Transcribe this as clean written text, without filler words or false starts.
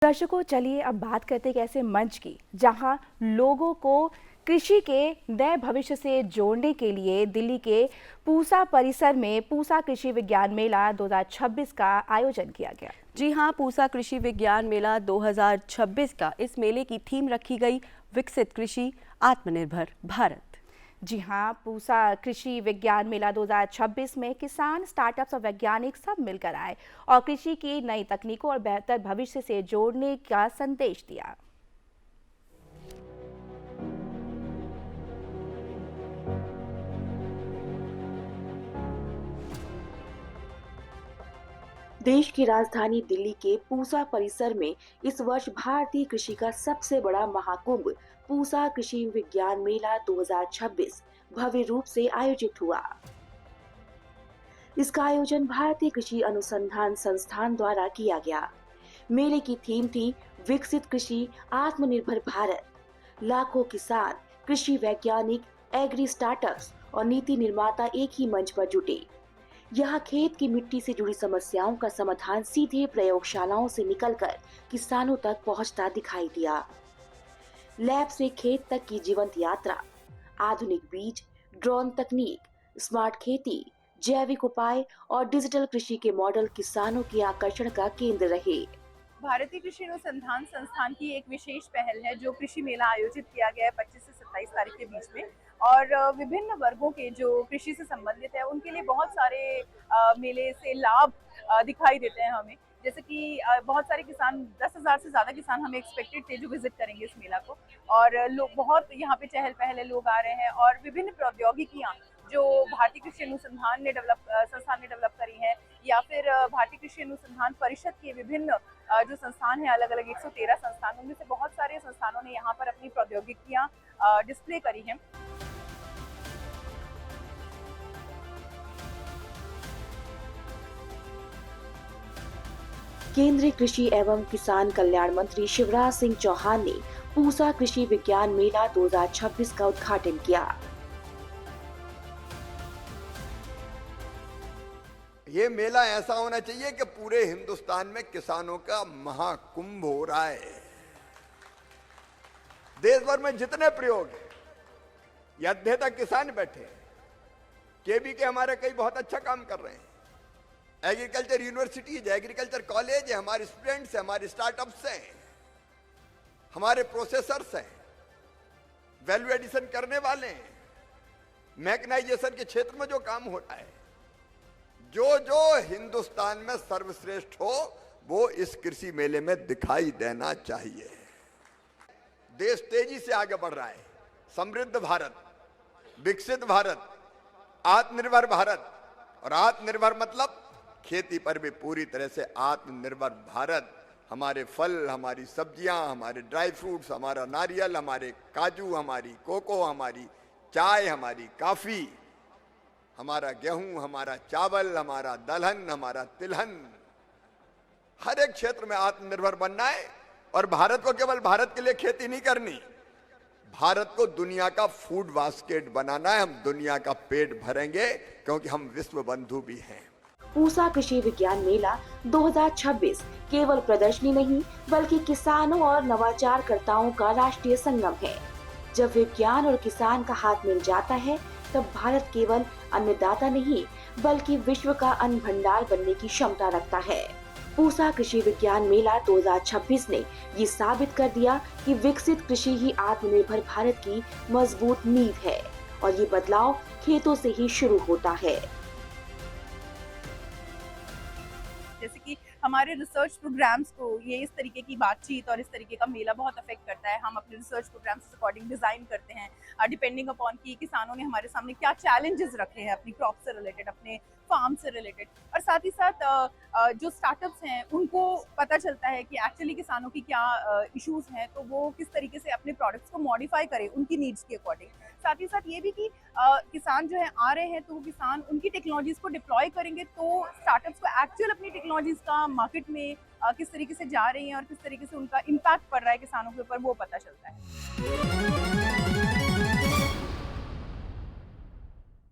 दर्शकों, चलिए अब बात करते हैं एक ऐसे मंच की जहां लोगों को कृषि के नए भविष्य से जोड़ने के लिए दिल्ली के पूसा परिसर में पूसा कृषि विज्ञान मेला 2026 का आयोजन किया गया। जी हां, पूसा कृषि विज्ञान मेला 2026 का इस मेले की थीम रखी गई विकसित कृषि आत्मनिर्भर भारत। जी हाँ, पूसा कृषि विज्ञान मेला 2026 में किसान, स्टार्टअप्स और वैज्ञानिक सब मिलकर आए और कृषि की नई तकनीकों और बेहतर भविष्य से जोड़ने का संदेश दिया। देश की राजधानी दिल्ली के पूसा परिसर में इस वर्ष भारतीय कृषि का सबसे बड़ा महाकुंभ पूसा कृषि विज्ञान मेला 2026 भव्य रूप से आयोजित हुआ। इसका आयोजन भारतीय कृषि अनुसंधान संस्थान द्वारा किया गया। मेले की थीम थी विकसित कृषि आत्मनिर्भर भारत। लाखों किसान, कृषि वैज्ञानिक, एग्री स्टार्टअप्स और नीति निर्माता एक ही मंच पर जुटे। यहाँ खेत की मिट्टी से जुड़ी समस्याओं का समाधान सीधे प्रयोगशालाओं से निकलकर किसानों तक पहुंचता दिखाई दिया। लैब से खेत तक की जीवंत यात्रा, आधुनिक बीज, ड्रोन तकनीक, स्मार्ट खेती, जैविक उपाय और डिजिटल कृषि के मॉडल किसानों के आकर्षण का केंद्र रहे। भारतीय कृषि अनुसंधान संस्थान की एक विशेष पहल है जो कृषि मेला आयोजित किया गया है 25 से 27 तारीख के बीच में। और विभिन्न वर्गों के जो कृषि से संबंधित है उनके लिए बहुत सारे मेले से लाभ दिखाई देते हैं हमें। जैसे कि बहुत सारे किसान, 10,000 से ज़्यादा किसान हमें एक्सपेक्टेड थे जो विजिट करेंगे इस मेला को। और लोग बहुत यहाँ पे चहल पहल लोग आ रहे हैं और विभिन्न प्रौद्योगिकियाँ जो भारतीय कृषि अनुसंधान ने संस्थान ने डेवलप करी है या फिर भारतीय कृषि अनुसंधान परिषद के विभिन्न जो संस्थान है, अलग अलग 113 संस्थान, उनमें से बहुत सारे संस्थानों ने यहाँ पर अपनी प्रौद्योगिकियाँ डिस्प्ले करी हैं। केंद्रीय कृषि एवं किसान कल्याण मंत्री शिवराज सिंह चौहान ने पूसा कृषि विज्ञान मेला 2026 का उद्घाटन किया। ये मेला ऐसा होना चाहिए कि पूरे हिंदुस्तान में किसानों का महाकुंभ हो रहा है। देश भर में जितने प्रयोग हैं, ये अध्येता किसान बैठे हैं। केबी के हमारे कई बहुत अच्छा काम कर रहे हैं। एग्रीकल्चर यूनिवर्सिटीज, एग्रीकल्चर कॉलेज है, हमारे स्टूडेंट्स हैं, हमारे स्टार्टअप्स हैं, हमारे प्रोसेसर्स हैं, वैल्यू एडिशन करने वाले हैं, मैकेनाइजेशन के क्षेत्र में जो काम हो रहा है, जो हिंदुस्तान में सर्वश्रेष्ठ हो वो इस कृषि मेले में दिखाई देना चाहिए। देश तेजी से आगे बढ़ रहा है। समृद्ध भारत, विकसित भारत, आत्मनिर्भर भारत। और आत्मनिर्भर मतलब खेती पर भी पूरी तरह से आत्मनिर्भर भारत। हमारे फल, हमारी सब्जियां, हमारे ड्राई फ्रूट्स, हमारा नारियल, हमारे काजू, हमारी कोको, हमारी चाय, हमारी कॉफी, हमारा गेहूं, हमारा चावल, हमारा दलहन, हमारा तिलहन, हर एक क्षेत्र में आत्मनिर्भर बनना है। और भारत को केवल भारत के लिए खेती नहीं करनी, भारत को दुनिया का फूड बास्केट बनाना है। हम दुनिया का पेट भरेंगे क्योंकि हम विश्व बंधु भी हैं। पूसा कृषि विज्ञान मेला 2026 केवल प्रदर्शनी नहीं बल्कि किसानों और नवाचारकर्ताओं का राष्ट्रीय संगम है। जब विज्ञान और किसान का हाथ मिल जाता है तब भारत केवल अन्नदाता नहीं बल्कि विश्व का अन्न भंडार बनने की क्षमता रखता है। पूसा कृषि विज्ञान मेला 2026 ने ये साबित कर दिया कि विकसित कृषि ही आत्मनिर्भर भारत की मजबूत नींव है और ये बदलाव खेतों से ही शुरू होता है। जैसे कि हमारे रिसर्च प्रोग्राम्स को ये इस तरीके की बातचीत और इस तरीके का मेला बहुत अफेक्ट करता है। हम अपने रिसर्च प्रोग्राम्स के अकॉर्डिंग डिज़ाइन करते हैं डिपेंडिंग अपॉन कि किसानों ने हमारे सामने क्या चैलेंजेस रखे हैं अपनी क्रॉप से रिलेटेड, अपने फार्म से रिलेटेड। और साथ ही साथ जो स्टार्टअप्स हैं उनको पता चलता है कि एक्चुअली किसानों की क्या इश्यूज हैं, तो वो किस तरीके से अपने प्रोडक्ट्स को मॉडिफाई करें उनकी नीड्स के अकॉर्डिंग। साथ ही साथ ये भी कि किसान जो है आ रहे हैं तो वो किसान उनकी टेक्नोलॉजीज को डिप्लॉय करेंगे तो स्टार्टअप्स को एक्चुअल अपनी टेक्नोलॉजीज का मार्केट में किस तरीके से जा रही हैं और किस तरीके से उनका इम्पैक्ट पड़ रहा है किसानों के ऊपर, वो पता चलता है।